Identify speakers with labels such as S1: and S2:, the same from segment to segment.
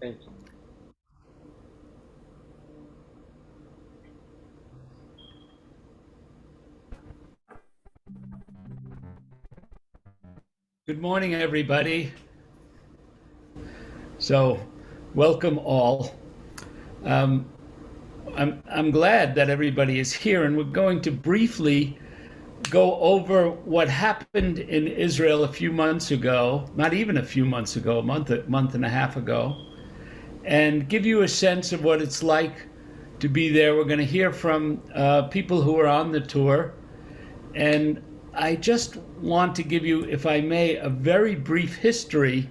S1: Thank you.
S2: Good morning, everybody. So, welcome all. I'm glad that everybody is here, and we're going to briefly go over what happened in Israel a few months ago, not even a few months ago, a month and a half ago, and give you a sense of what it's like to be there. We're going to hear from people who are on the tour, and I just want to give you, if I may, a very brief history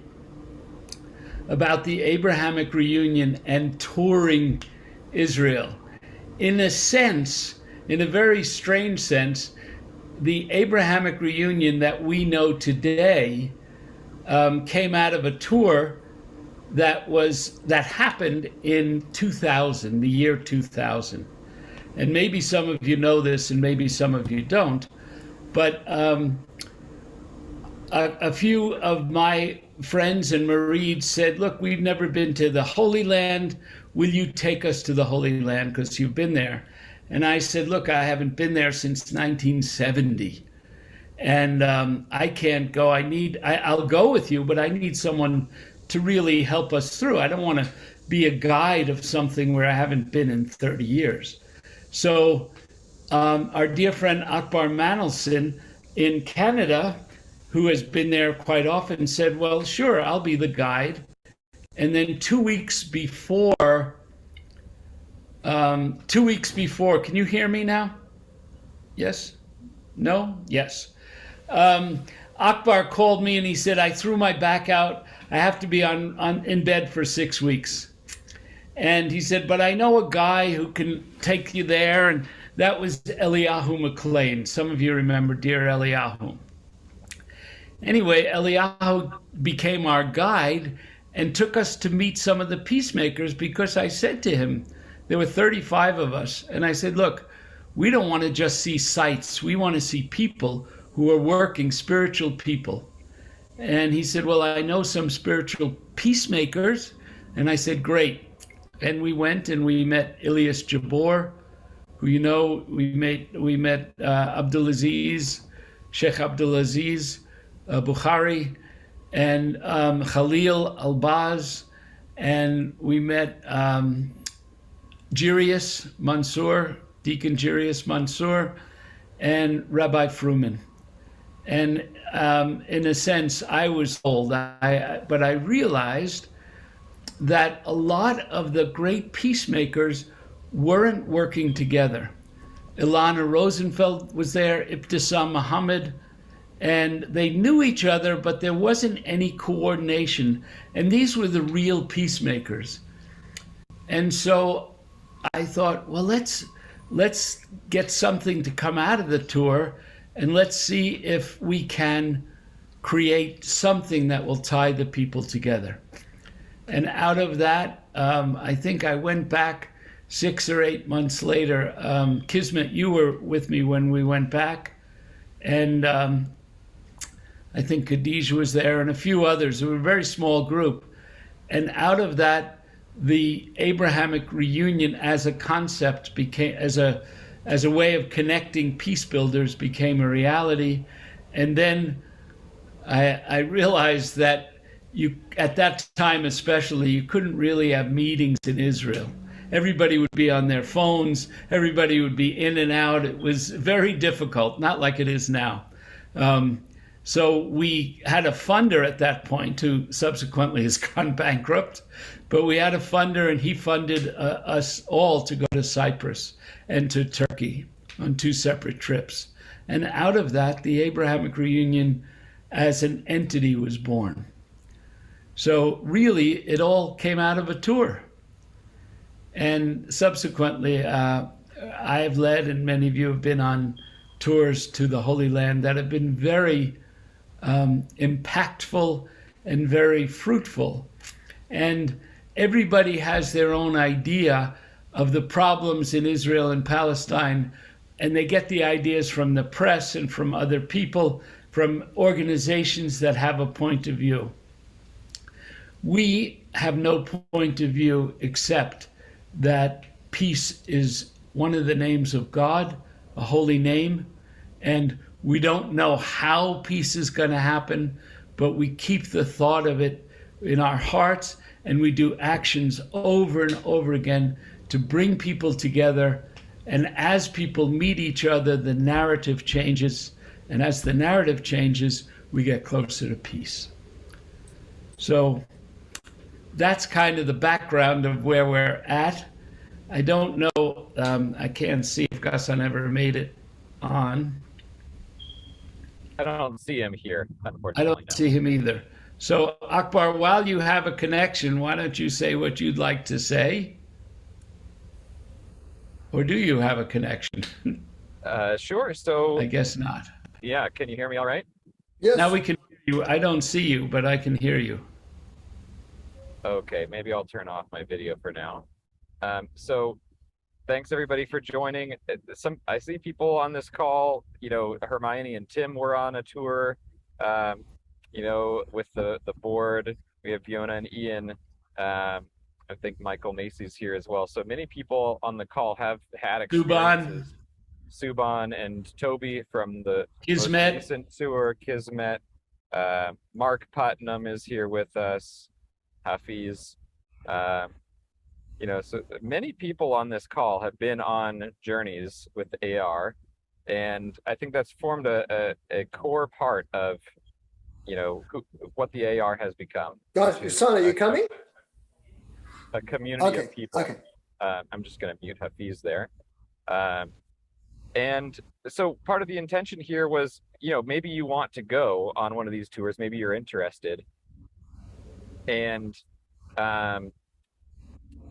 S2: about the Abrahamic Reunion and touring Israel. In a sense, in a very strange sense, the Abrahamic Reunion that we know today came out of a tour that happened in 2000, the year 2000. And maybe some of you know this and maybe some of you don't, but a few of my friends and Marids said, look, we've never been to the Holy Land. Will you take us to the Holy Land because you've been there? And I said, look, I haven't been there since 1970. And I can't go. I'll go with you, but I need someone to really help us through. I don't want to be a guide of something where I haven't been in 30 years. So our dear friend Akbar Manolson in Canada, who has been there quite often, said, well, sure, I'll be the guide. And then 2 weeks before, can you hear me now? Yes? No? Yes. Akbar called me and he said, I threw my back out. I have to be in bed for 6 weeks. And he said, but I know a guy who can take you there. And that was Eliyahu McLean. Some of you remember dear Eliyahu. Anyway, Eliyahu became our guide and took us to meet some of the peacemakers because I said to him, there were 35 of us, and I said, look, we don't want to just see sights. We want to see people who are working, spiritual people. And he said, well, I know some spiritual peacemakers. And I said, great. And we went and we met Ilyas Jabor, who, you know, we met Abdulaziz, Sheikh Abdulaziz Bukhari, and Khalil Albaz, and we met Jirius Mansour, Deacon Jirius Mansour, and Rabbi Fruman. And in a sense, I was told, but I realized that a lot of the great peacemakers weren't working together. Ilana Rosenfeld was there, Ibtisam Muhammad, and they knew each other, but there wasn't any coordination. And these were the real peacemakers. And so I thought, well, let's get something to come out of the tour, and let's see if we can create something that will tie the people together. And out of that, I think I went back 6 or 8 months later. Kismet, you were with me when we went back. And I think Khadija was there and a few others. It was a very small group. And out of that, the Abrahamic Reunion as a concept became, as a as a way of connecting peace builders became a reality. And then I realized that you, at that time especially, you couldn't really have meetings in Israel. Everybody would be on their phones. Everybody would be in and out. It was very difficult, not like it is now. Um, so we had a funder at that point who subsequently has gone bankrupt, but we had a funder and he funded us all to go to Cyprus and to Turkey on 2 separate trips. And out of that, the Abrahamic Reunion as an entity was born. So really, it all came out of a tour. And subsequently, I have led, and many of you have been on tours to the Holy Land that have been very impactful and very fruitful. And everybody has their own idea of the problems in Israel and Palestine, and they get the ideas from the press and from other people, from organizations that have a point of view. We have no point of view except that peace is one of the names of God, a holy name, and we don't know how peace is going to happen, but we keep the thought of it in our hearts, and we do actions over and over again to bring people together. And as people meet each other, the narrative changes, and as the narrative changes, we get closer to peace. So that's kind of the background of where we're at. I don't know, I can't see if Ghassan ever made it on.
S1: I don't see him here,
S2: I
S1: unfortunately.
S2: don't see him either. So Akbar, while you have a connection, why don't you say what you'd like to say? Or do you have a connection?
S1: Sure. So,
S2: I guess not.
S1: yeah, can you hear me all right?
S3: Yes.
S2: Now we can hear you. I don't see you, but I can hear you.
S1: Okay, maybe I'll turn off my video for now. So thanks everybody for joining. I see people on this call, Hermione and Tim were on a tour, with the board. We have Yona and Ian. I think Michael Macy's here as well. So many people on the call have had experiences. Subhan and Toby from the most recent tour, Kismet. Mark Putnam is here with us. Hafiz. So many people on this call have been on journeys with the AR, and I think that's formed a core part of, what the AR has become.
S3: Son, are you coming?
S1: A community of people.
S3: Okay.
S1: I'm just going to mute Hafiz there. And so part of the intention here was, maybe you want to go on one of these tours, maybe you're interested. And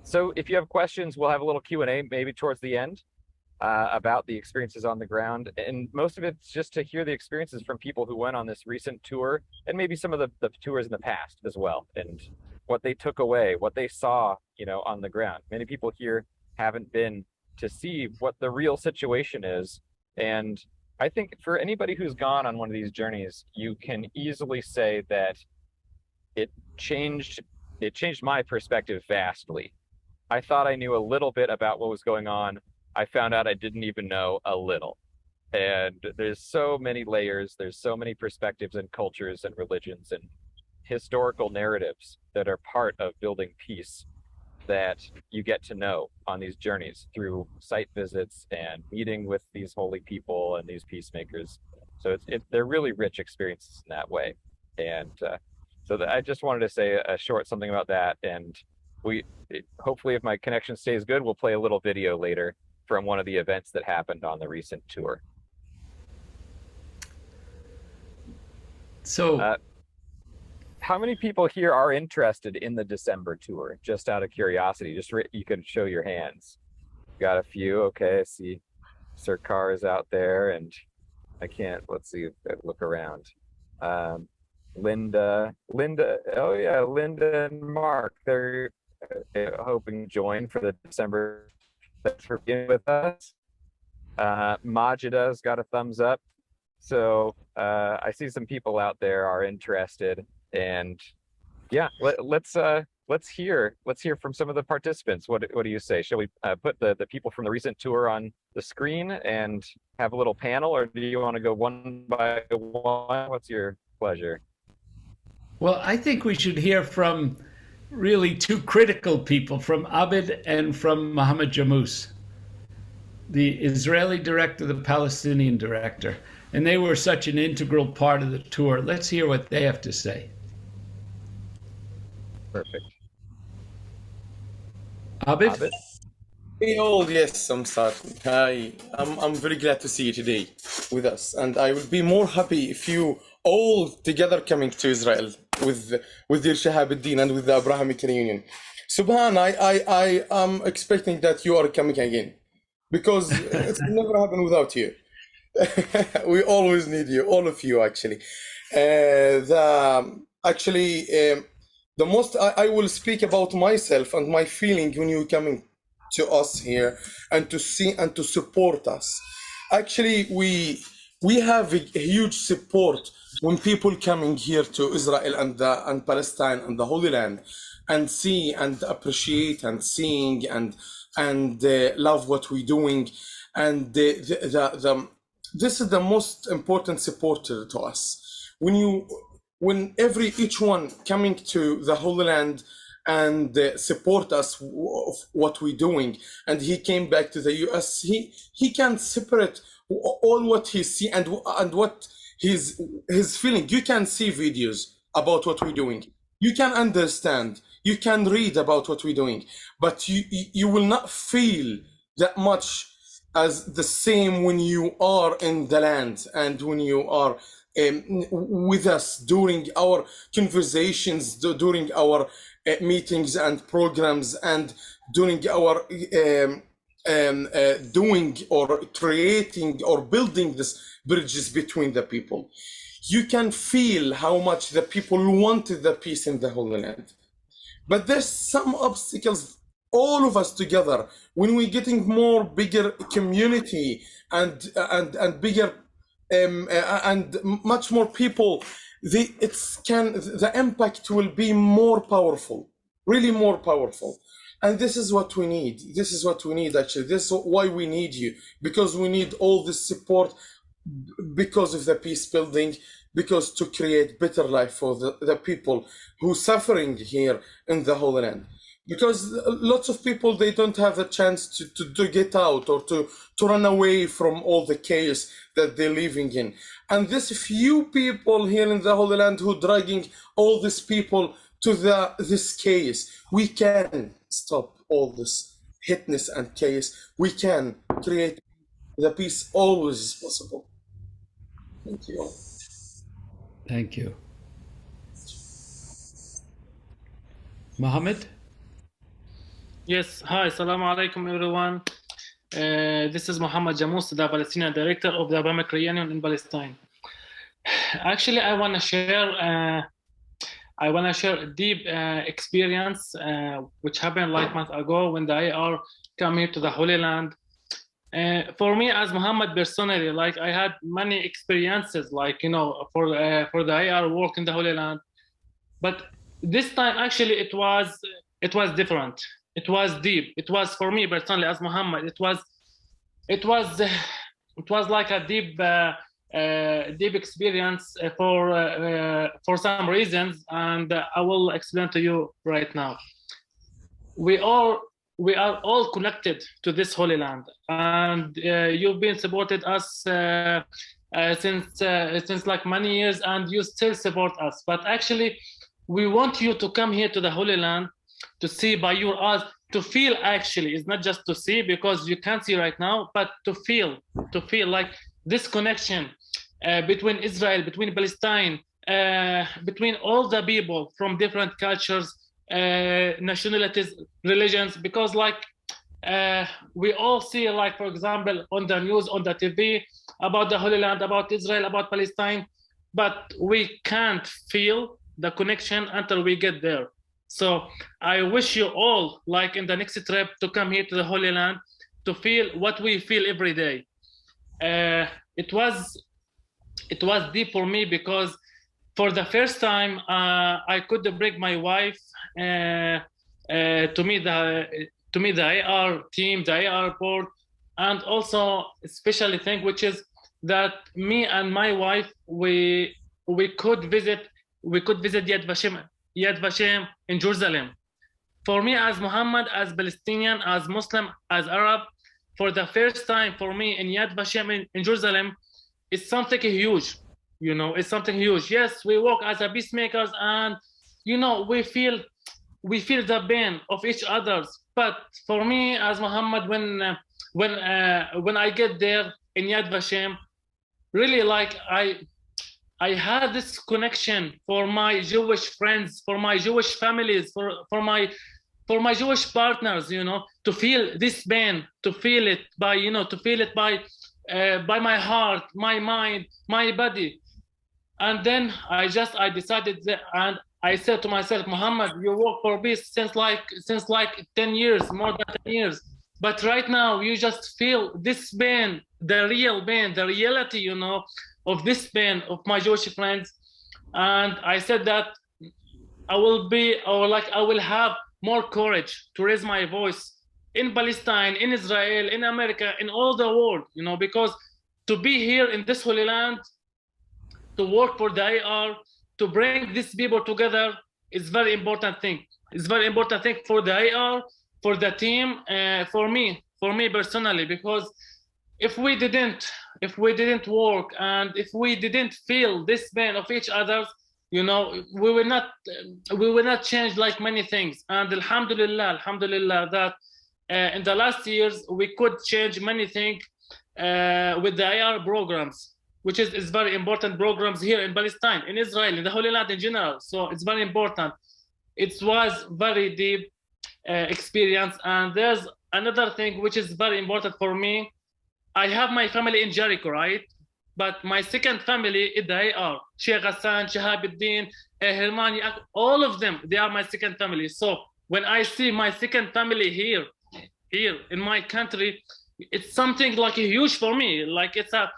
S1: so if you have questions, we'll have a little Q&A maybe towards the end about the experiences on the ground. And most of it's just to hear the experiences from people who went on this recent tour, and maybe some of the tours in the past as well, and what they took away, what they saw, on the ground. Many people here haven't been to see what the real situation is. And I think for anybody who's gone on one of these journeys, you can easily say that it changed my perspective vastly. I thought I knew a little bit about what was going on. I found out I didn't even know a little. And there's so many layers, there's so many perspectives and cultures and religions and historical narratives that are part of building peace that you get to know on these journeys through site visits and meeting with these holy people and these peacemakers. So they're really rich experiences in that way. And so I just wanted to say a short something about that. And hopefully, if my connection stays good, we'll play a little video later from one of the events that happened on the recent tour.
S2: So
S1: how many people here are interested in the December tour? Just out of curiosity, you can show your hands. Got a few. Okay, I see Sarkar is out there, and let's see, look around. Linda, oh yeah, Linda and Mark, they're hoping to join for the December. Thanks for being with us. Majida's got a thumbs up. So I see some people out there are interested, and yeah, let's let's hear from some of the participants. What do you say? Shall we put the people from the recent tour on the screen and have a little panel, or do you want to go one by one? What's your pleasure?
S2: Well, I think we should hear from really two critical people, from Abed and from Mohamad Jamous, the Israeli director, the Palestinian director. And they were such an integral part of the tour. Let's hear what they have to say.
S1: Perfect.
S2: Abed?
S1: Abed?
S3: Hey all, yes, I'm starting. Hi, I'm very glad to see you today with us, and I will be more happy if you all together coming to Israel with your Shahabuddin and with the Abrahamic Reunion. Subhan, I am expecting that you are coming again, because it's never happened without you. We always need you, all of you actually. The most I will speak about myself and my feeling when you coming to us here and to see and to support us. Actually, we have a huge support when people coming here to Israel and Palestine and the Holy Land and see and appreciate and seeing and love what we're doing, and this is the most important supporter to us. When each one coming to the Holy Land and support us of what we're doing, and he came back to the US, he can separate all what he see and what his feeling. You can see videos about what we're doing, you can understand, you can read about what we're doing, but you will not feel that much as the same when you are in the land and when you are with us during our conversations, during our meetings and programs, and during our doing or creating or building these bridges between the people. You can feel how much the people wanted the peace in the Holy Land. But there's some obstacles, all of us together, when we're getting more bigger community and bigger and much more people, the impact will be more powerful, really more powerful. And this is what we need. This is what we need, actually. This is why we need you, because we need all this support because of the peace building, because to create better life for the people who suffering here in the Holy Land. Because lots of people, they don't have a chance to get out or to run away from all the chaos that they're living in. And this few people here in the Holy Land who dragging all these people to this chaos, we can stop all this hitness and chaos. We can create the peace, always is possible. Thank you all.
S2: Thank you. Mohamad?
S4: Yes, hi, Assalamu alaikum everyone. This is Mohamad Jamous, the Palestinian director of the Abrahamic Reunion in Palestine. Actually, I want to share a deep experience which happened like a month ago when the IR came here to the Holy Land. For me, as Mohamad personally, like I had many experiences, like for the IR work in the Holy Land, but this time actually it was different. It was deep. It was for me personally as Mohamad. It was like a deep experience for some reasons, and I will explain to you right now. We are all connected to this Holy Land, and you've been supported us since like many years, and you still support us. But actually, we want you to come here to the Holy Land to see by your eyes, to feel. Actually, it's not just to see because you can't see right now, but to feel like this connection between Israel, between Palestine, between all the people from different cultures, nationalities, religions, because like we all see, like for example on the news, on the TV, about the Holy Land, about Israel, about Palestine, but we can't feel the connection until we get there. So I wish you all, like in the next trip, to come here to the Holy Land to feel what we feel every day. It was deep for me because for the first time, I could bring my wife to meet the AR team, the AR board, and also a special thing, which is that me and my wife we could visit Yad Vashem in Jerusalem. For me, as Mohamad, as Palestinian, as Muslim, as Arab, for the first time for me in Yad Vashem in Jerusalem, it's something huge. You know, it's something huge. Yes, we work as a peacemakers, and you know, we feel the pain of each other's. But for me, as Mohamad, when I get there in Yad Vashem, really, like I had this connection for my Jewish friends, for my Jewish families, for my Jewish partners, you know, to feel this pain, to feel it by, you know, to feel it by my heart, my mind, my body. And then I decided that, and I said to myself, Mohamad, you work for peace since like 10 years, more than 10 years. But right now you just feel this pain, the real pain, the reality, you know, of this pain of my Jewish friends. And I said that I will have more courage to raise my voice in Palestine, in Israel, in America, in all the world, you know, because to be here in this Holy Land, to work for the AR, to bring these people together is very important thing. It's very important thing for the AR, for the team, for me personally, because if we didn't work and if we didn't feel this pain of each other, you know, we will not change like many things. And alhamdulillah that in the last years we could change many things with the AR programs, which is very important programs here in Palestine, in Israel, in the Holy Land in general. So it's very important. It was very deep experience. And there's another thing which is very important for me. I have my family in Jericho, right? But my second family is the AR. Sheikh Ghassan, Shahabuddin, Hermani, all of them, they are my second family. So when I see my second family here in my country, it's something like huge for me. Like it's a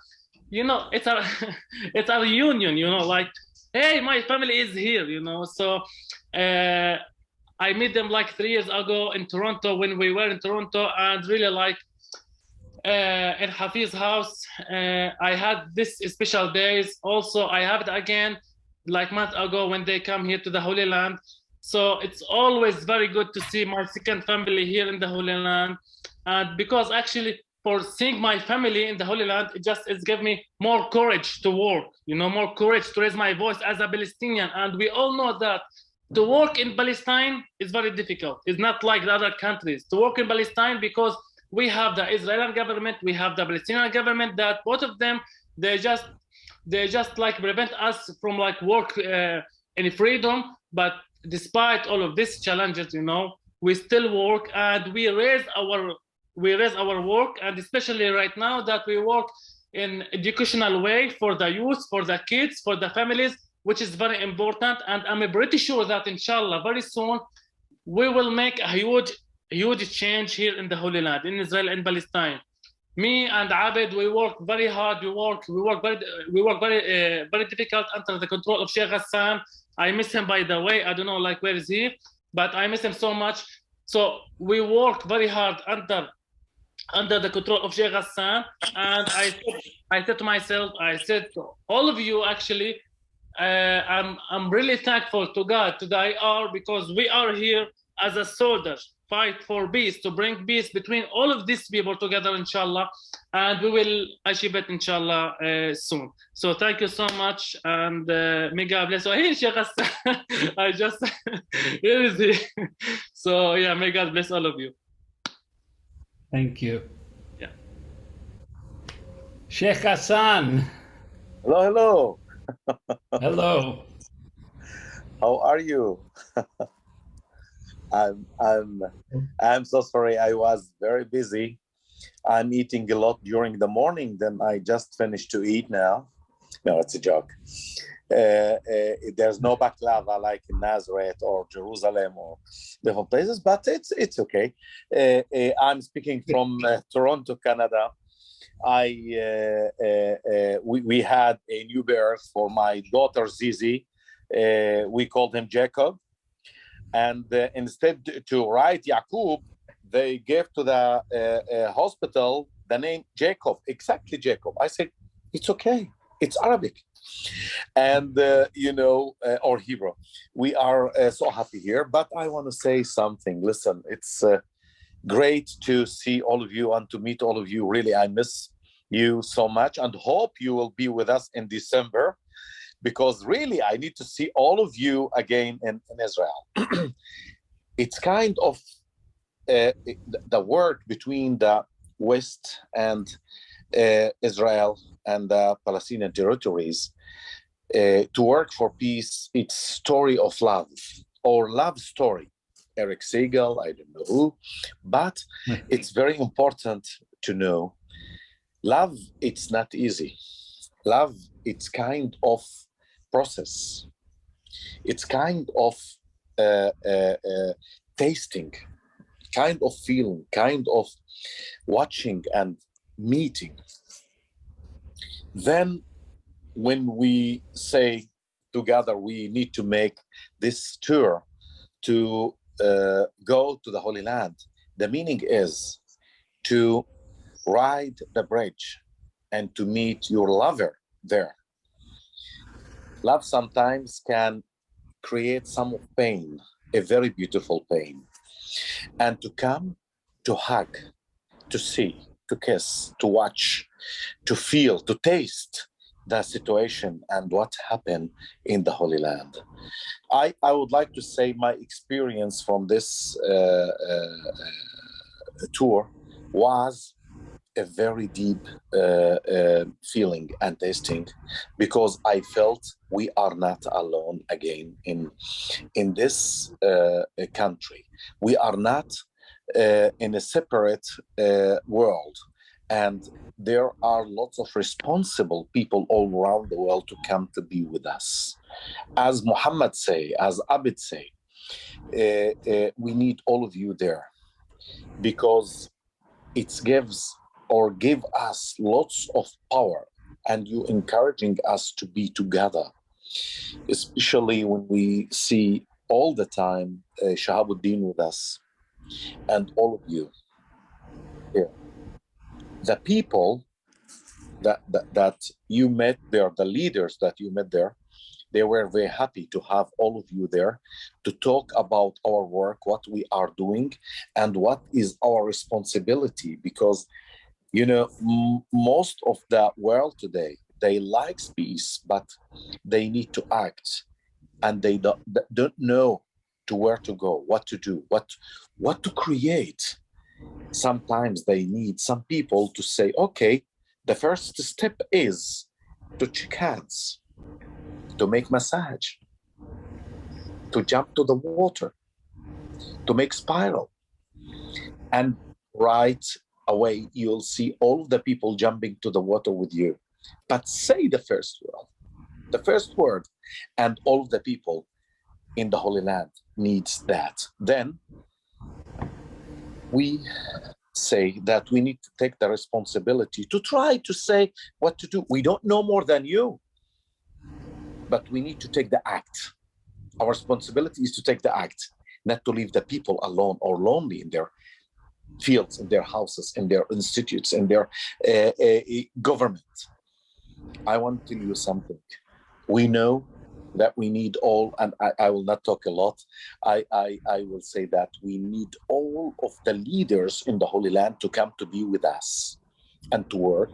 S4: it's a reunion, you know, like, hey, my family is here, you know. So I met them like 3 years ago in Toronto when we were in Toronto, and really like in Hafiz's house, I had this special days. Also, I have it again like a month ago when they come here to the Holy Land. So it's always very good to see my second family here in the Holy Land. And because actually for seeing my family in the Holy Land, it gave me more courage to work, you know, more courage to raise my voice as a Palestinian. And we all know that to work in Palestine is very difficult. It's not like the other countries. To work in Palestine, because we have the Israeli government, we have the Palestinian government, that both of them, they just like prevent us from like work in freedom. But despite all of these challenges, you know, we still work and we raise our work. And especially right now that we work in educational way for the youth, for the kids, for the families, which is very important. And I'm pretty sure that inshallah very soon we will make a huge change here in the Holy Land, in Israel and Palestine. Me and Abed, we work very hard. We work very difficult under the control of Sheikh Ghassan. I miss him, by the way. I don't know like where is he, but I miss him so much. So we work very hard under the control of Sheikh Ghassan. And I said to myself, I said to all of you actually, I'm really thankful to God, to the IR, because we are here as a soldiers, fight for peace, to bring peace between all of these people together, inshallah, and we will achieve it, inshallah, soon. So thank you so much, and may God bless you. Hey, Sheikh Ghassan, I just, here is he. So yeah, may God bless all of you.
S2: Thank you.
S4: Yeah.
S2: Sheikh Ghassan.
S5: Hello.
S2: Hello.
S5: How are you? I'm so sorry. I was very busy. I'm eating a lot during the morning. Then I just finished to eat now. No, it's a joke. There's no baklava like in Nazareth or Jerusalem or different places, but it's okay. I'm speaking from Toronto, Canada. We had a new birth for my daughter Zizi. We called him Jacob. And instead to write Yaqub, they gave to the hospital the name Jacob, exactly Jacob. I said, it's okay. It's Arabic. And, or Hebrew. We are so happy here. But I want to say something. Listen, it's great to see all of you and to meet all of you. Really, I miss you so much and hope you will be with us in December, because really I need to see all of you again in Israel. It's kind of the work between the West and Israel and the Palestinian territories to work for peace. It's story of love or love story. Eric Siegel, I don't know who, but it's very important to know love, it's not easy. Love, it's kind of process. It's kind of tasting, kind of feeling, kind of watching and meeting. Then when we say together we need to make this tour to go to the Holy Land, the meaning is to ride the bridge and to meet your lover there. Love sometimes can create some pain, a very beautiful pain. And to come, to hug, to see, to kiss, to watch, to feel, to taste the situation and what happened in the Holy Land. I would like to say my experience from this tour was a very deep feeling and tasting, because I felt we are not alone again in this country. We are not in a separate world, and there are lots of responsible people all around the world to come to be with us. As Mohamad say, as Abed say, we need all of you there, because it gives or give us lots of power, and you encouraging us to be together, especially when we see all the time Shahabuddin with us and all of you here. The people that you met there, the leaders that you met there, they were very happy to have all of you there to talk about our work, what we are doing, and what is our responsibility. Because, most of the world today, they like peace, but they need to act, and they don't know to where to go, what to do, what to create. Sometimes they need some people to say, okay, the first step is to shake hands, to make massage, to jump to the water, to make spiral. And right away, you'll see all of the people jumping to the water with you. But say the first word, and all of the people in the Holy Land needs that. Then we say that we need to take the responsibility to try to say what to do. We don't know more than you, but we need to take the act. Our responsibility is to take the act, not to leave the people alone or lonely in their fields, in their houses, in their institutes, in their government. I want to tell you something. We know that we need all, and I will not talk a lot. I will say that we need all of the leaders in the Holy Land to come to be with us and to work,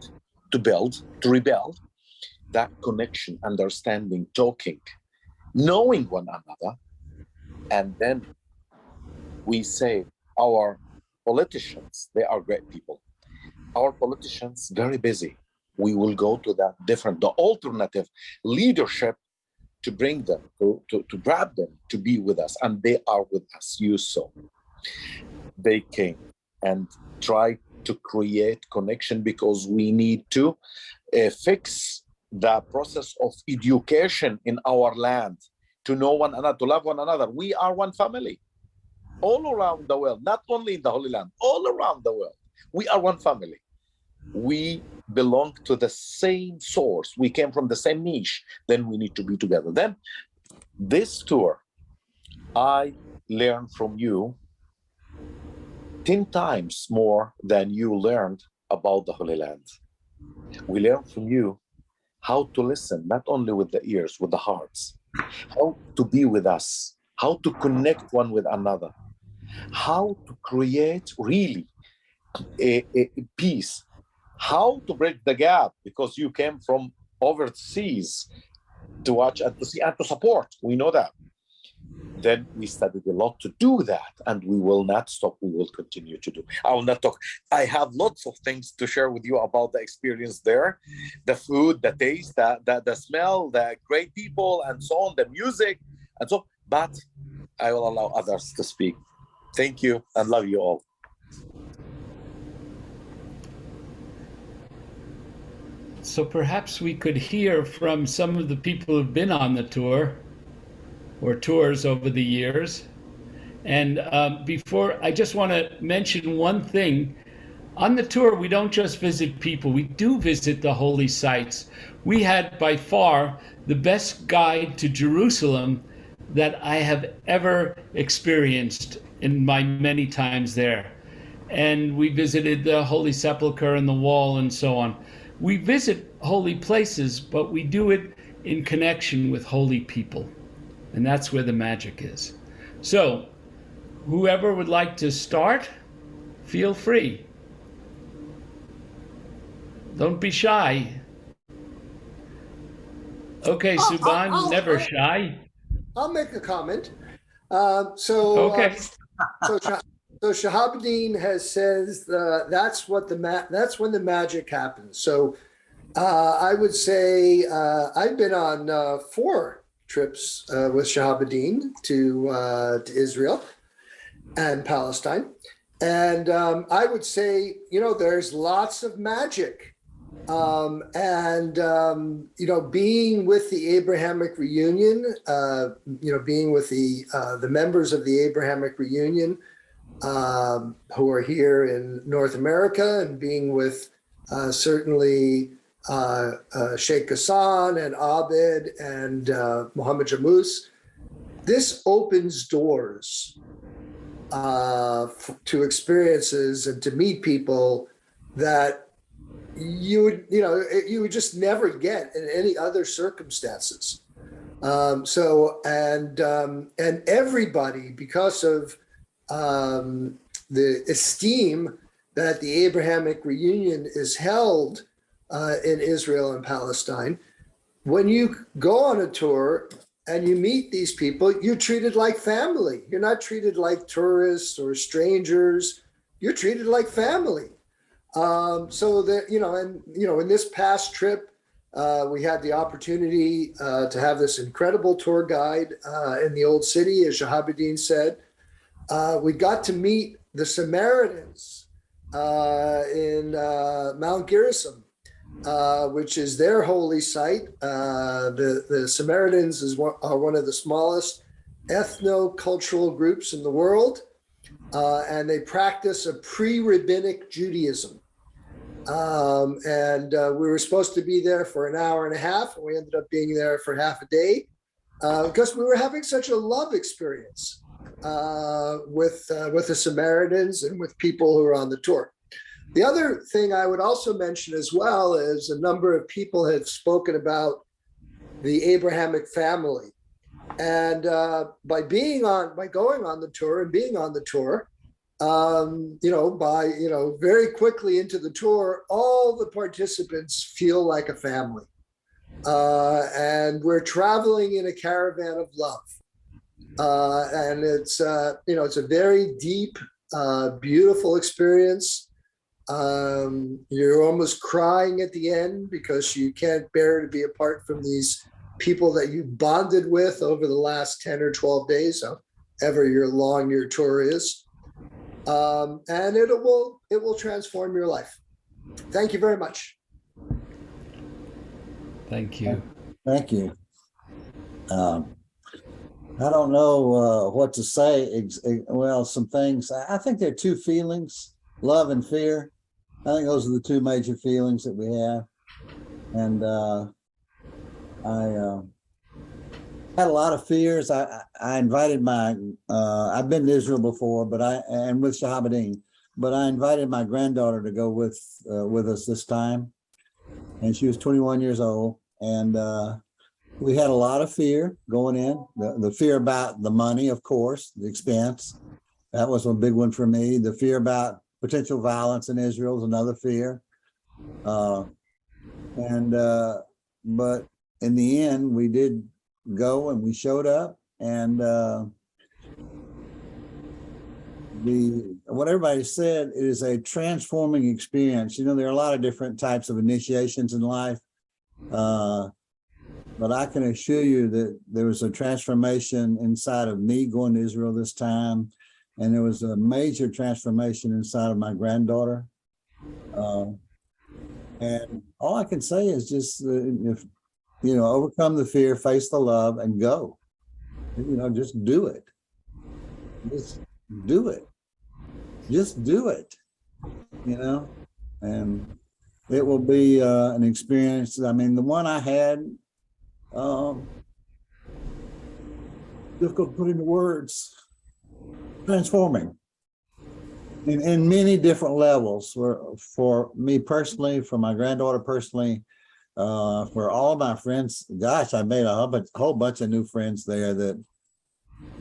S5: to build, to rebuild that connection, understanding, talking, knowing one another. And then we say our politicians, they are great people. Our politicians, very busy. We will go to that the alternative leadership to bring them, to grab them, to be with us. And they are with us, you saw. They came and tried to create connection, because we need to fix the process of education in our land, to know one another, to love one another. We are one family. All around the world, not only in the Holy Land, all around the world, we are one family. We belong to the same source. We came from the same niche. Then we need to be together. Then This tour, I learned from you 10 times more than you learned about the Holy Land. We learned from you how to listen, not only with the ears, with the hearts, how to be with us, how to connect one with another, how to create really a peace, how to bridge the gap, because you came from overseas to watch and to see and to support. We know that. Then we studied a lot to do that, and we will not stop. We will continue to do. I will not talk. I have lots of things to share with you about the experience there, the food, the taste, the smell, the great people, and so on, the music, and so. But I will allow others to speak. Thank you, and love you all.
S2: So perhaps we could hear from some of the people who've been on the tour or tours over the years. And before, I just want to mention one thing. On the tour, we don't just visit people, we do visit the holy sites. We had by far the best guide to Jerusalem that I have ever experienced in my many times there. And we visited the Holy Sepulchre and the Wall and so on. We visit holy places, but we do it in connection with holy people. And that's where the magic is. So, whoever would like to start, feel free. Don't be shy. Okay, Subhan, never shy.
S6: I'll make a comment.
S2: Okay.
S6: So Shahabuddin has says that's when the magic happens. So I would say I've been on 4 trips with Shahabuddin to Israel and Palestine, and I would say there's lots of magic, being with the Abrahamic Reunion, being with the members of the Abrahamic Reunion. Who are here in North America, and being with certainly Sheikh Ghassan and Abed and Mohamad Jamous. This opens doors to experiences and to meet people that you would just never get in any other circumstances. And everybody, because of the esteem that the Abrahamic Reunion is held in Israel and Palestine, when you go on a tour and you meet these people, you're treated like family. You're not treated like tourists or strangers. You're treated like family. So that, in this past trip, we had the opportunity to have this incredible tour guide in the Old City, as Shahabuddin said. We got to meet the Samaritans in Mount Gerizim, which is their holy site. The Samaritans are one of the smallest ethno-cultural groups in the world, and they practice a pre-rabbinic Judaism. We were supposed to be there for an hour and a half, and we ended up being there for half a day because we were having such a love experience with the Samaritans and with people who are on the tour. The other thing I would also mention as well is a number of people have spoken about the Abrahamic family, and by going on the tour and being on the tour, very quickly into the tour, all the participants feel like a family, and we're traveling in a caravan of love. And it's a very deep, beautiful experience. You're almost crying at the end because you can't bear to be apart from these people that you bonded with over the last 10 or 12 days, however long your tour is. And it will transform your life. Thank you very much.
S2: Thank you.
S7: Thank you. I don't know what to say. Well, some things. I think there are 2 feelings, love and fear. I think those are the 2 major feelings that we have. And had a lot of fears. I invited my, I've been to Israel before, and with Shahabadin, but I invited my granddaughter to go with us this time. And she was 21 years old. And we had a lot of fear going in, the fear about the money, of course, the expense. That was a big one for me. The fear about potential violence in Israel is another fear. But in the end, we did go and we showed up, and what everybody said, it is a transforming experience. You know, there are a lot of different types of initiations in life, but I can assure you that there was a transformation inside of me going to Israel this time, and there was a major transformation inside of my granddaughter. And all I can say is just if you know, overcome the fear, face the love, and go. You know, just do it. Just do it. Just do it. You know, and it will be an experience. I mean, the one I had, difficult to put into words, transforming in many different levels. For me personally, for my granddaughter personally, for all of my friends. Gosh, I made a whole bunch of new friends there that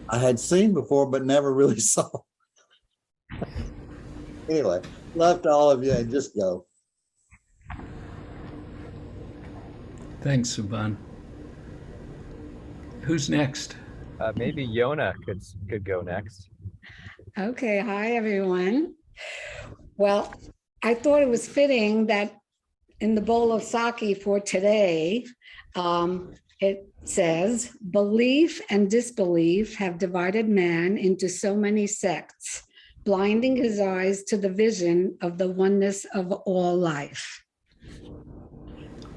S7: I had seen before but never really saw. Anyway, love to all of you, and just go.
S2: Thanks, Subhan. Who's next?
S1: Maybe Yona could go next.
S8: Okay, hi everyone. Well, I thought it was fitting that in the bowl of sake for today, it says, belief and disbelief have divided man into so many sects, blinding his eyes to the vision of the oneness of all life.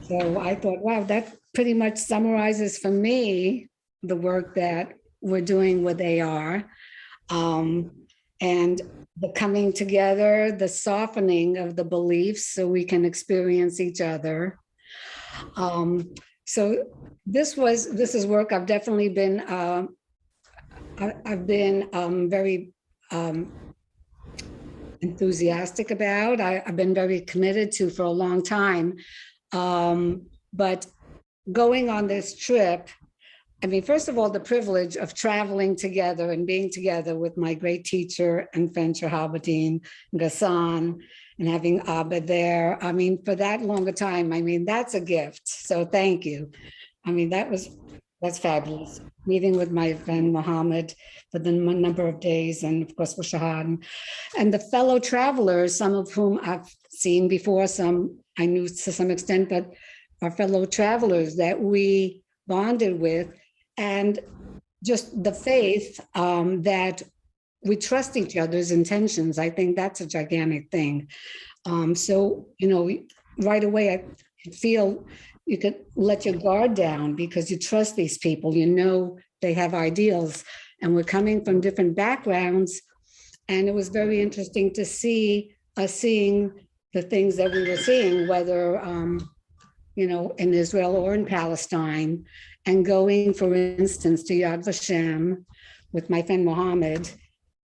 S8: So I thought, wow, that pretty much summarizes for me the work that we're doing with AR. And the coming together, the softening of the beliefs so we can experience each other. So this is work I've definitely been, I've been very enthusiastic about. I've been very committed to for a long time. But going on this trip, I mean, first of all, the privilege of traveling together and being together with my great teacher and friend Shahabadin, Ghassan, and having Abed there. I mean, for that longer time, I mean, that's a gift. So thank you. I mean, that's fabulous. Meeting with my friend Mohamad for the number of days, and of course with Shahad. And the fellow travelers, some of whom I've seen before, some I knew to some extent, but our fellow travelers that we bonded with, and just the faith that we trust each other's intentions. I think that's a gigantic thing. So, you know, right away, I feel you could let your guard down because you trust these people, you know, they have ideals, and we're coming from different backgrounds. And it was very interesting to see us seeing the things that we were seeing, whether, you know, in Israel or in Palestine, and going, for instance, to Yad Vashem with my friend Mohamad,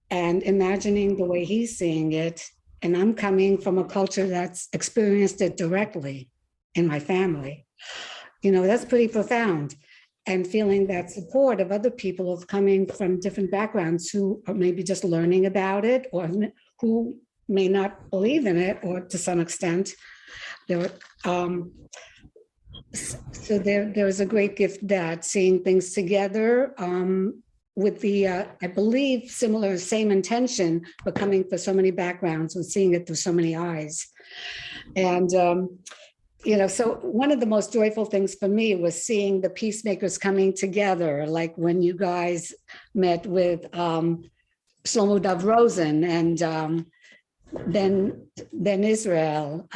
S8: and imagining the way he's seeing it. And I'm coming from a culture that's experienced it directly in my family. You know, that's pretty profound. And feeling that support of other people of coming from different backgrounds who are maybe just learning about it, or who may not believe in it, or to some extent. So there was a great gift that seeing things together with the, I believe, similar, same intention, but coming from so many backgrounds and seeing it through so many eyes. And, you know, so one of the most joyful things for me was seeing the peacemakers coming together, like when you guys met with Shlomo Dov Rosen, and then Israel,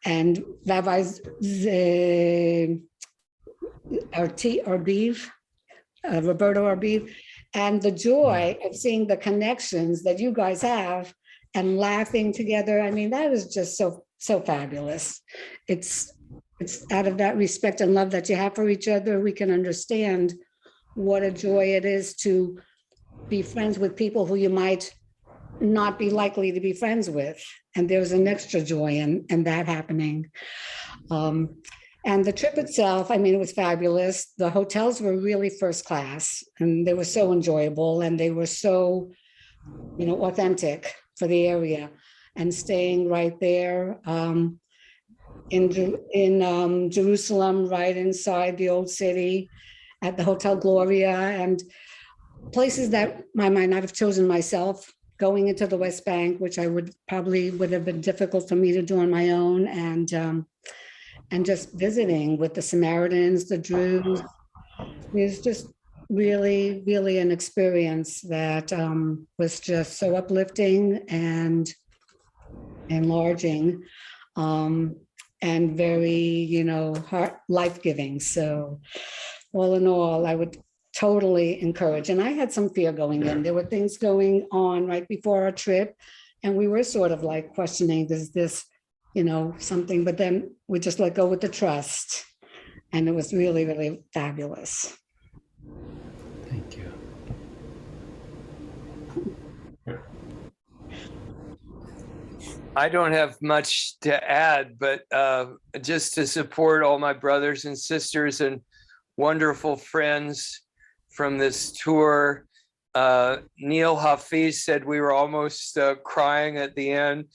S8: and Rabbi Roberto Arbiv, and the joy of seeing the connections that you guys have and laughing together. I mean, that is just so fabulous. It's out of that respect and love that you have for each other, we can understand what a joy it is to be friends with people who you might not be likely to be friends with. And there's an extra joy in that happening. And the trip itself, I mean, it was fabulous. The hotels were really first class, and they were so enjoyable, and they were so, authentic for the area. And staying right there in Jerusalem, right inside the old city, at the Hotel Gloria, and places that I might not have chosen myself. Going into the West Bank, which I would have been difficult for me to do on my own, and just visiting with the Samaritans, the Druze. It was just really, really an experience that was just so uplifting and enlarging, and very, life-giving. So all in all, I would totally encourage. And I had some fear going in. There were things going on right before our trip, and we were sort of like questioning, is this, something, but then we just let go with the trust. And it was really, really fabulous.
S2: Thank you.
S9: I don't have much to add, but just to support all my brothers and sisters and wonderful friends from this tour. Neil Hafiz said we were almost crying at the end.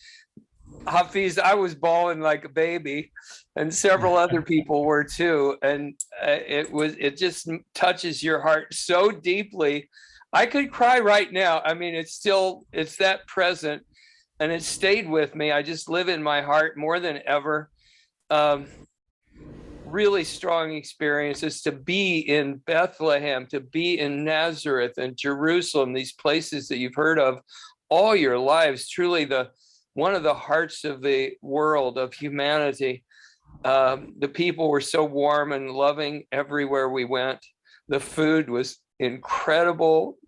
S9: Hafiz, I was bawling like a baby, and several other people were too. And it just touches your heart so deeply. I could cry right now. I mean, it's that present, and it stayed with me. I just live in my heart more than ever. Really strong experiences to be in Bethlehem, to be in Nazareth and Jerusalem, these places that you've heard of all your lives, truly one of the hearts of the world, of humanity. The people were so warm and loving everywhere we went. The food was incredible.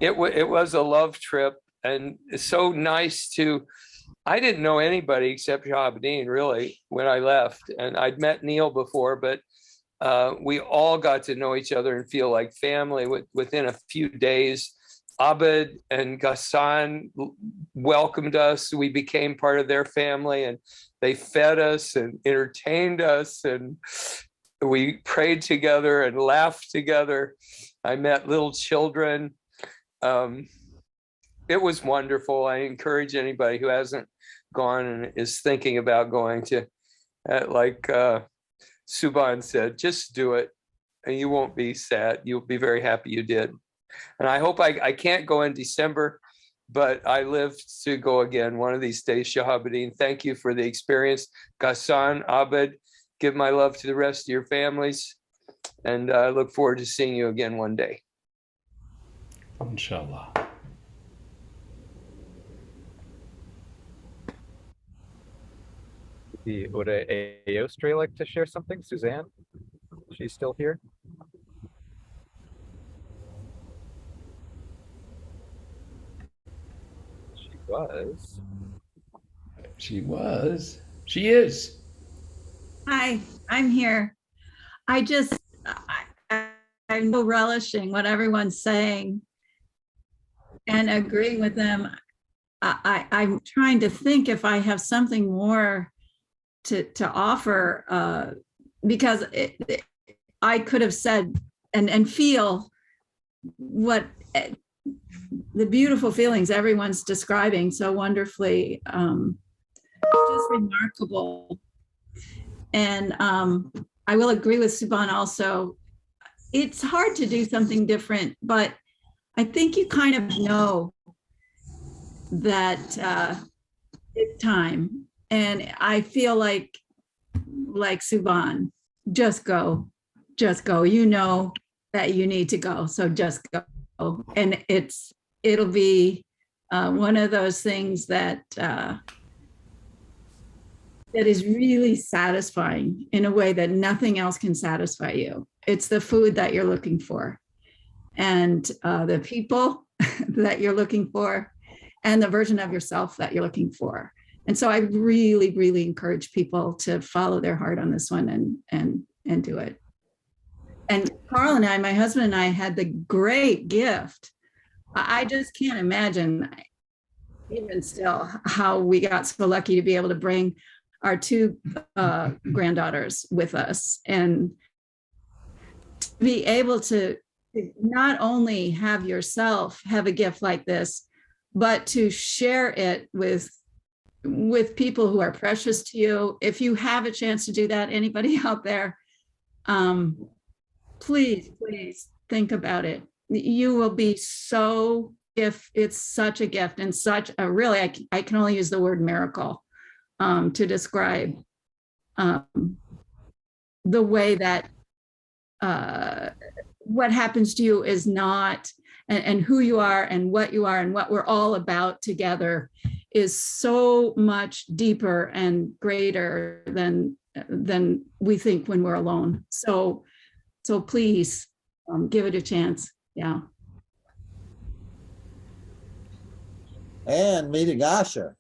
S9: It was a love trip, and it's so nice I didn't know anybody except Shahabadin, really, when I left. And I'd met Neil before, but we all got to know each other and feel like family within a few days. Abed and Ghassan welcomed us. We became part of their family, and they fed us and entertained us, and we prayed together and laughed together. I met little children. It was wonderful. I encourage anybody who hasn't gone and is thinking about going to, like Subhan said, just do it and you won't be sad. You'll be very happy you did. And I hope I can't go in December, but I live to go again one of these days. Shahabadin, thank you for the experience. Ghassan, Abed, give my love to the rest of your families. And I look forward to seeing you again one day.
S2: Inshallah.
S1: Would Aostria like to share something? Suzanne? She's still here? She was.
S2: She is.
S10: Hi, I'm here. I'm so relishing what everyone's saying and agreeing with them. I'm trying to think if I have something more to offer, because I could have said and feel what the beautiful feelings everyone's describing so wonderfully, just remarkable. And I will agree with Subhan also. It's hard to do something different, but I think you kind of know that it's time. And I feel like Subhan, just go. You know that you need to go, so just go. And it'll be one of those things that is really satisfying in a way that nothing else can satisfy you. It's the food that you're looking for, and the people that you're looking for, and the version of yourself that you're looking for. And so I really, really encourage people to follow their heart on this one and do it. And Carl and I, my husband and I, had the great gift. I just can't imagine, even still, how we got so lucky to be able to bring our two granddaughters with us, and to be able to not only have yourself have a gift like this, but to share it with people who are precious to you. If you have a chance to do that, anybody out there, please think about it. You will be so, if it's such a gift and such a really, I can only use the word miracle to describe the way that what happens to you is not, and who you are and what you are and what we're all about together is so much deeper and greater than we think when we're alone. So please give it a chance. Yeah.
S7: And meet a Gasha.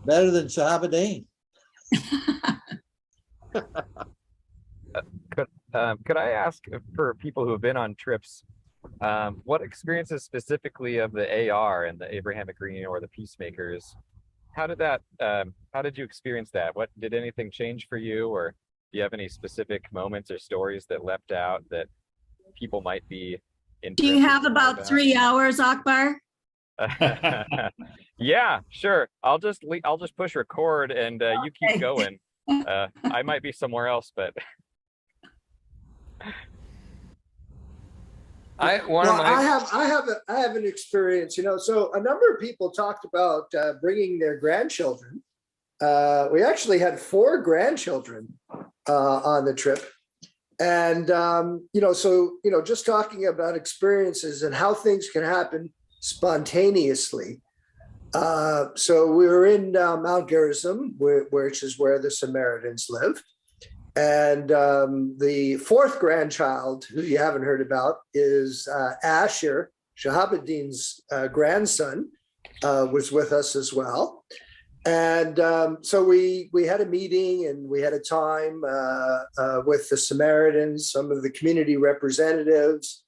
S7: Better than Shahabadeen.
S1: Could I ask, for people who have been on trips, what experiences specifically of the AR and the Abrahamic Reunion or the Peacemakers, how did you experience that? What, did anything change for you, or do you have any specific moments or stories that leapt out that people might be interested?
S10: Do you have about 3 hours, Akbar?
S1: Yeah, sure. I'll just push record and you keep going. I might be somewhere else, but
S6: I have an experience, so a number of people talked about bringing their grandchildren. We actually had 4 grandchildren on the trip. And, just talking about experiences and how things can happen spontaneously. So we were in Mount Gerizim, which is where the Samaritans live. And the 4th grandchild, who you haven't heard about, is Asher, Shahabadeen's grandson, was with us as well. And so we had a meeting and we had a time with the Samaritans, some of the community representatives,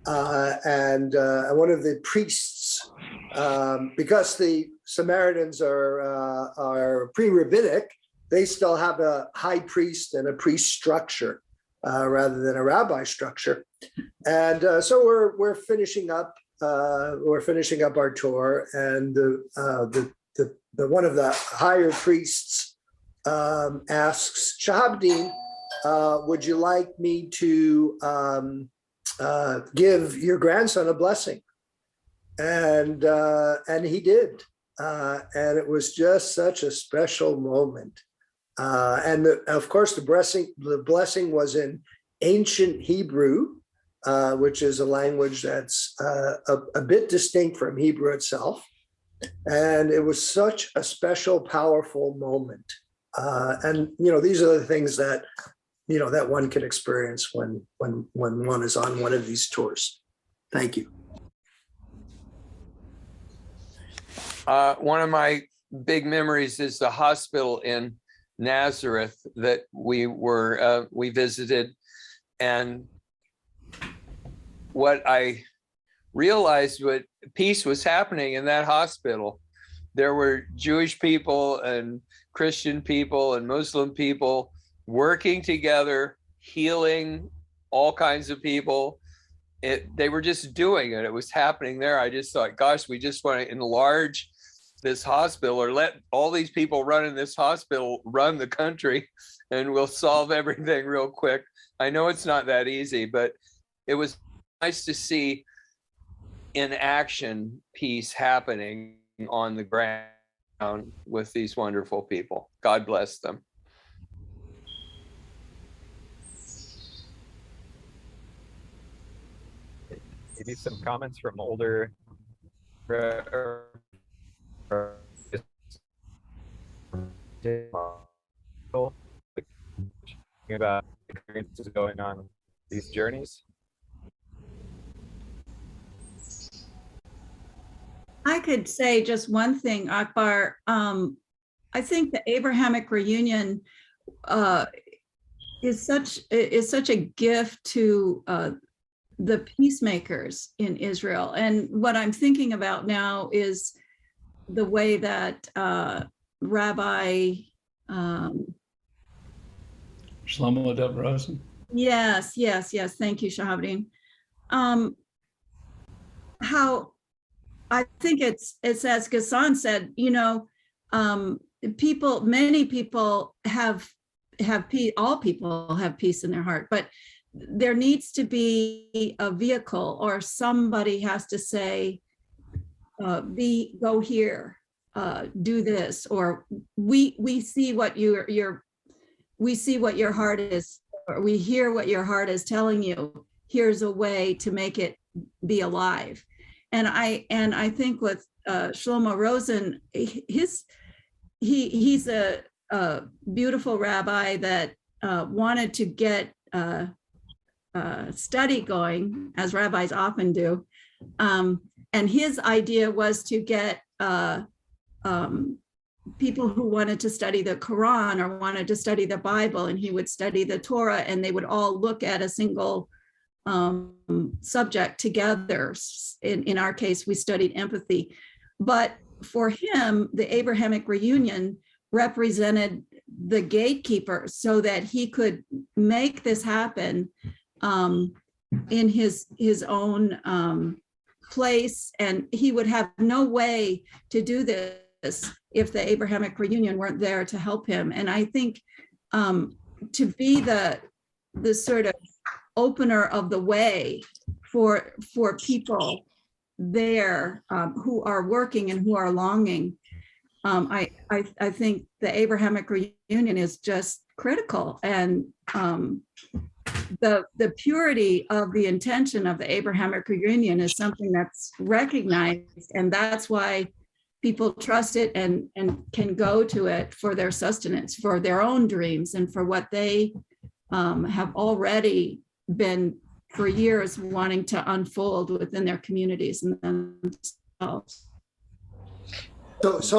S6: and one of the priests, because the Samaritans are pre-rabbinic. They still have a high priest and a priest structure rather than a rabbi structure, and so we're finishing up. We're finishing up our tour, and the one of the higher priests asks Shahabadeen, "Would you like me to give your grandson a blessing?" And he did, and it was just such a special moment. And of course, the blessing was in ancient Hebrew, which is a language that's a bit distinct from Hebrew itself. And it was such a special, powerful moment. And these are the things that that one can experience when one is on one of these tours. Thank you.
S9: One of my big memories is the hospital in Nazareth that we visited, and what I realized, what peace was happening in that hospital. There were Jewish people and Christian people and Muslim people working together, healing all kinds of people. They were just doing it. It was happening there. I just thought, gosh, we just want to enlarge this hospital, or let all these people run in this hospital run the country, and we'll solve everything real quick. I know it's not that easy, but it was nice to see in action peace happening on the ground with these wonderful people. God bless them.
S1: Maybe some comments from older about experiences going on these journeys.
S10: I could say just one thing, Akbar. I think the Abrahamic Reunion is such a gift to the peacemakers in Israel. And what I'm thinking about now is the way that Rabbi
S2: Shlomo Dov Rosen.
S10: Yes. Thank you, Shahabdin. How I think it's as Ghassan said, many people have peace, all people have peace in their heart, but there needs to be a vehicle, or somebody has to say, go here, do this, or we see what we see what your heart is, or we hear what your heart is telling you. Here's a way to make it be alive. And I think with Shlomo Rosen, he's a beautiful rabbi that wanted to get study going, as rabbis often do. And his idea was to get people who wanted to study the Quran or wanted to study the Bible, and he would study the Torah, and they would all look at a single subject together. In our case, we studied empathy. But for him, the Abrahamic Reunion represented the gatekeeper so that he could make this happen in his own place. And he would have no way to do this if the Abrahamic Reunion weren't there to help him. And I think to be the sort of opener of the way for people there who are working and who are longing, I think the Abrahamic Reunion is just critical. And the purity of the intention of the Abrahamic Reunion is something that's recognized, and that's why people trust it and can go to it for their sustenance, for their own dreams, and for what they have already been for years wanting to unfold within their communities and themselves. It's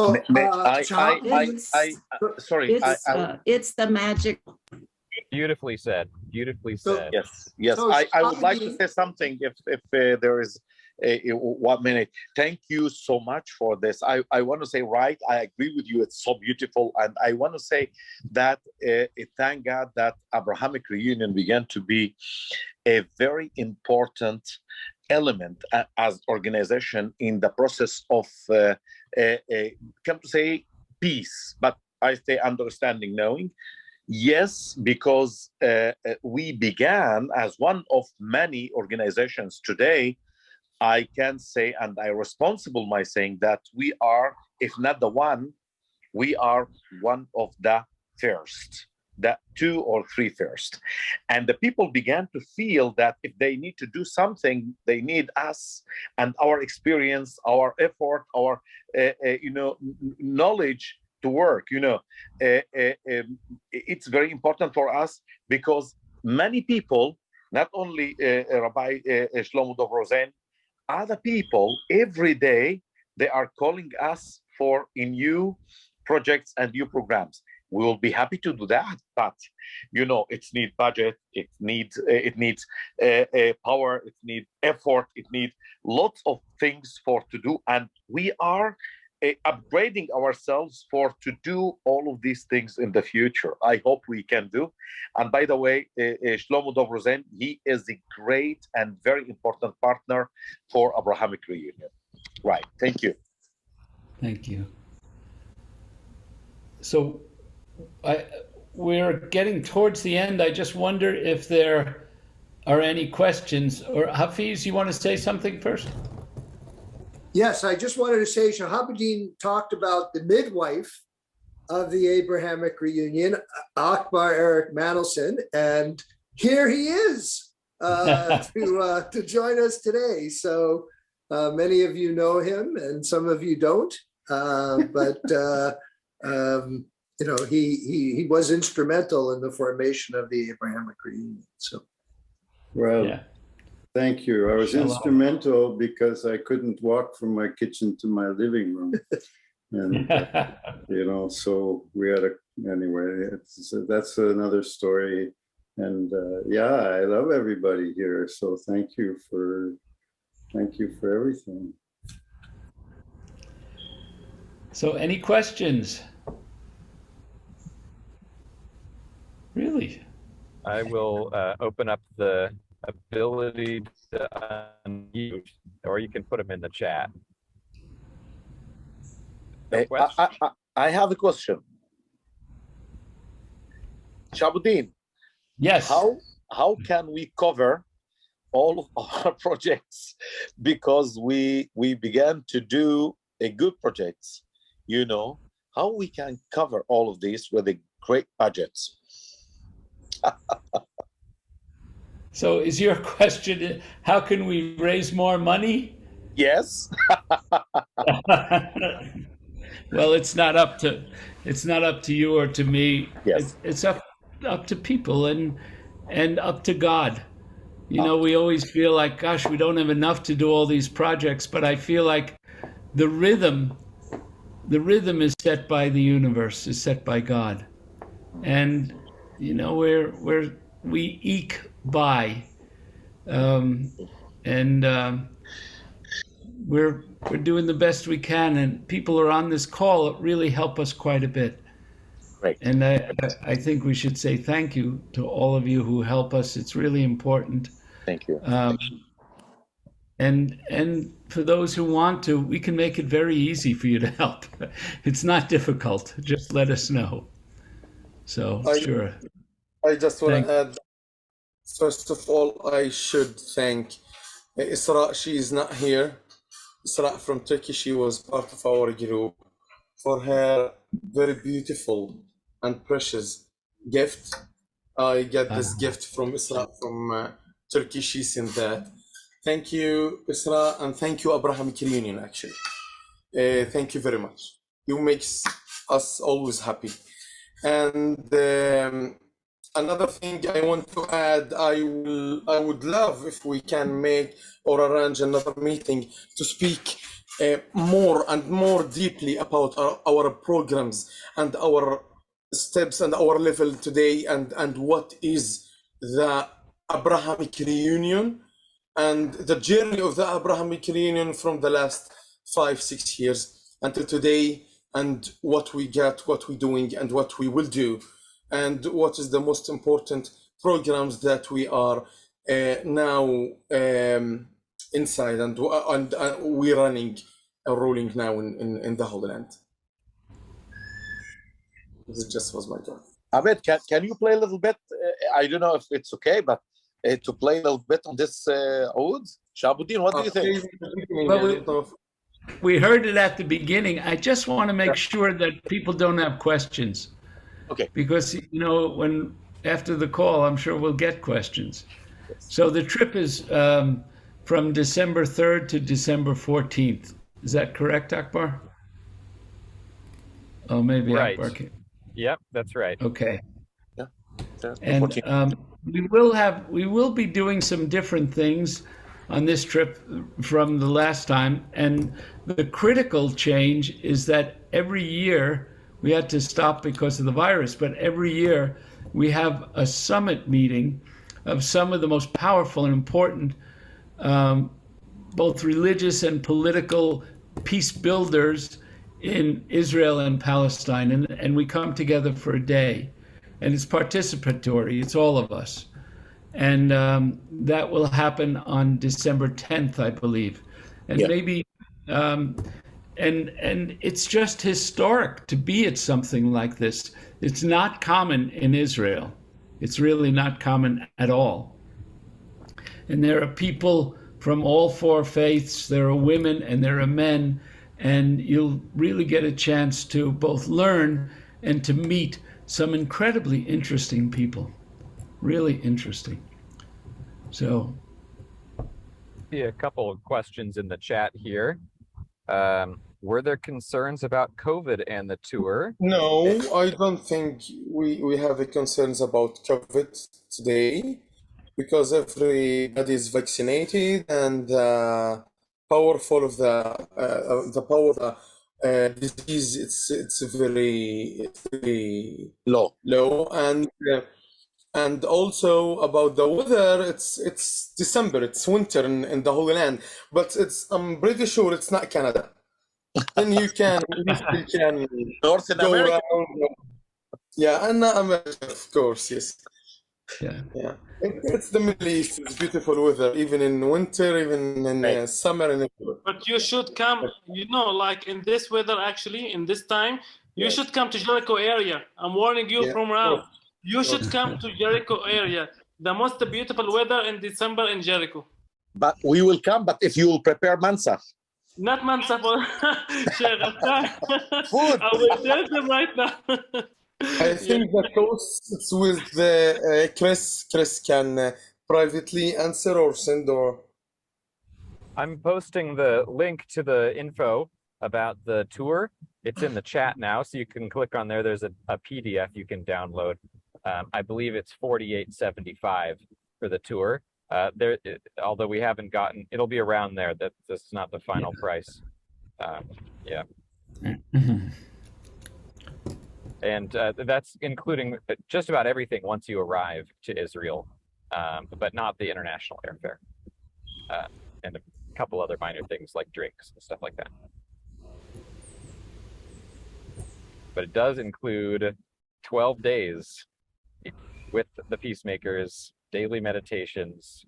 S10: the magic.
S1: Beautifully said. Beautifully said.
S5: Yes.
S6: So
S5: I would like to say something if there is 1 minute. Thank you so much for this. I want to say, right, I agree with you. It's so beautiful. And I want to say that thank God that Abrahamic Reunion began to be a very important element as organization in the process of come to say peace, but I say understanding, knowing. Yes, because we began as one of many organizations today. I can say, and I responsible my saying that we are, if not the one, we are one of the first, the 2 or 3 first. And the people began to feel that if they need to do something, they need us and our experience, our effort, our knowledge to work. It's very important for us because many people, not only Rabbi Shlomo Dov Rosen, other people every day, they are calling us for new projects and new programs. We will be happy to do that, but it needs budget, it needs power, it needs effort, it needs lots of things to do, and we are upgrading ourselves to do all of these things in the future. I hope we can do. And by the way, Shlomo Dov Rosen, he is a great and very important partner for Abrahamic Reunion. Right. Thank you.
S2: Thank you. So we're getting towards the end. I just wonder if there are any questions. Or Hafiz, you want to say something first?
S6: Yes, I just wanted to say Shahabdin talked about the midwife of the Abrahamic Reunion, Akbar Eric Manolson, and here he is to join us today. So many of you know him, and some of you don't, but he was instrumental in the formation of the Abrahamic Reunion. So,
S2: yeah.
S11: Thank you. I was
S2: Shalom.
S11: instrumental because I couldn't walk from my kitchen to my living room. And, so we had anyway, that's another story. And I love everybody here. So thank you for everything.
S2: So any questions? Really?
S1: I will open up the ability to unmute, or you can put them in the chat. No question?
S5: I have a question. Shabuddin.
S2: Yes.
S5: How can we cover all of our projects? Because we began to do a good projects, how we can cover all of this with a great budgets.
S2: So is your question, how can we raise more money?
S5: Yes.
S2: Well, it's not up to you or to me.
S5: Yes.
S2: It's up to people and up to God. We always feel like, gosh, we don't have enough to do all these projects, but I feel like the rhythm is set by the universe, is set by God. And we eke by, we're doing the best we can, and people are on this call that really help us quite a bit.
S5: Right.
S2: And I think we should say thank you to all of you who help us. It's really important.
S5: Thank you.
S2: And for those who want to, we can make it very easy for you to help. It's not difficult. Just let us know. So, sure.
S3: I just want to add, first of all, I should thank Isra. She is not here. Isra from Turkey, she was part of our group, for her very beautiful and precious gift. I get this gift from Isra from Turkey. She sent that. Thank you, Isra, and thank you, Abrahamic Reunion, actually. Thank you very much. You make us always happy. And another thing I want to add, I would love if we can make or arrange another meeting to speak more and more deeply about our programs and our steps and our level today, and what is the Abrahamic Reunion and the journey of the Abrahamic Reunion from the last 5-6 years until today, and what we got, what we're doing, and what we will do, and what is the most important programs that we are now inside and we're running and rolling now in the Holy Land. This just was my job.
S5: Abed, can you play a little bit? I don't know if it's okay, but to play a little bit on this oud? Shabuddin, what do you think?
S2: Well, we heard it at the beginning. I just want to make sure that people don't have questions.
S5: Okay.
S2: Because, when after the call, I'm sure we'll get questions. Yes. So the trip is from December 3rd to December 14th. Is that correct, Akbar? Oh, maybe
S1: right.
S2: Akbar can.
S1: Yep, that's right.
S2: Okay.
S5: Yeah.
S2: And we will be doing some different things on this trip from the last time. And the critical change is that every year, we had to stop because of the virus, but every year we have a summit meeting of some of the most powerful and important, both religious and political peace builders in Israel and Palestine. And we come together for a day, and it's participatory. It's all of us. And that will happen on December 10th, I believe. And maybe, and it's just historic to be at something like this. It's not common in Israel. It's really not common at all. And there are people from all four faiths. There are women and there are men. And you'll really get a chance to both learn and to meet some incredibly interesting people. Really interesting. So.
S1: Yeah, a couple of questions in the chat here. Were there concerns about COVID and the tour?
S3: No, I don't think we have concerns about COVID today. because everybody is vaccinated and powerful of the power of the disease. It's very low, and also about the weather. It's December. It's winter in the Holy Land, but I'm pretty sure it's not Canada. Then you still can
S5: North
S3: go
S5: America.
S3: around. Yeah, and America, of course, yes.
S2: Yeah.
S3: Yeah, it's the Middle East. It's beautiful weather, even in winter, even in summer.
S4: But you should come, like in this weather, actually, in this time, you should come to Jericho area. I'm warning you from now. You should come to Jericho area. The most beautiful weather in December in Jericho.
S5: But we will come, but if you will prepare mansa.
S4: Not mansa for Sheikh.
S5: Food.
S4: I will tell them right now.
S3: I think the cost it's with Chris. Chris can privately answer or send or.
S1: I'm posting the link to the info about the tour. It's in the chat now, so you can click on there. There's a PDF you can download. I believe it's $48.75 for the tour. Although we haven't gotten, it'll be around there. This is not the final price. Yeah. And that's including just about everything once you arrive to Israel, but not the international airfare, and a couple other minor things like drinks and stuff like that. But it does include 12 days with the peacemakers, daily meditations,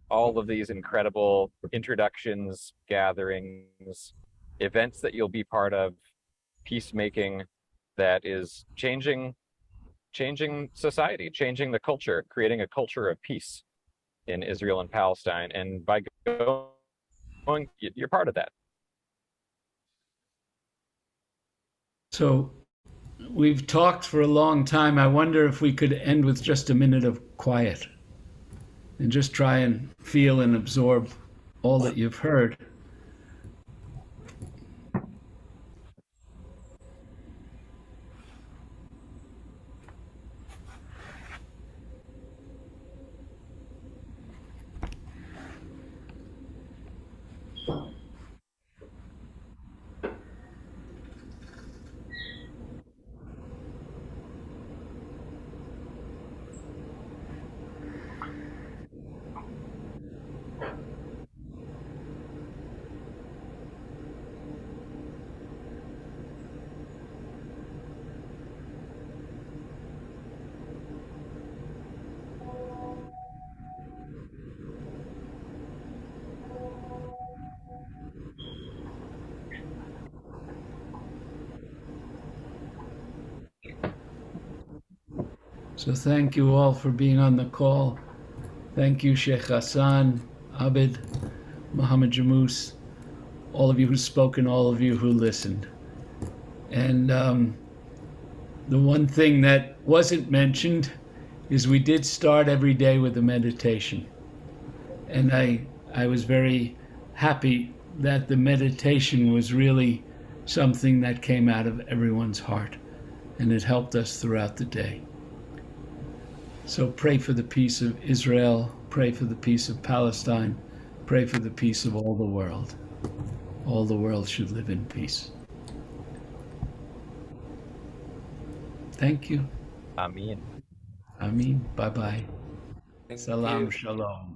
S1: all of these incredible introductions, gatherings, events that you'll be part of, peacemaking that is changing society, changing the culture, creating a culture of peace in Israel and Palestine. And by going, you're part of that.
S2: So we've talked for a long time. I wonder if we could end with just a minute of quiet and just try and feel and absorb all that you've heard. So thank you all for being on the call. Thank you, Sheikh Ghassan, Abed, Mohamad Jamous, all of you who spoke and all of you who listened. And the one thing that wasn't mentioned is we did start every day with a meditation. And I was very happy that the meditation was really something that came out of everyone's heart, and it helped us throughout the day. So pray for the peace of Israel, pray for the peace of Palestine, pray for the peace of all the world. All the world should live in peace. Thank you.
S1: Amin.
S2: Amin. Bye-bye.
S9: Thank
S2: Salam
S9: you.
S2: shalom.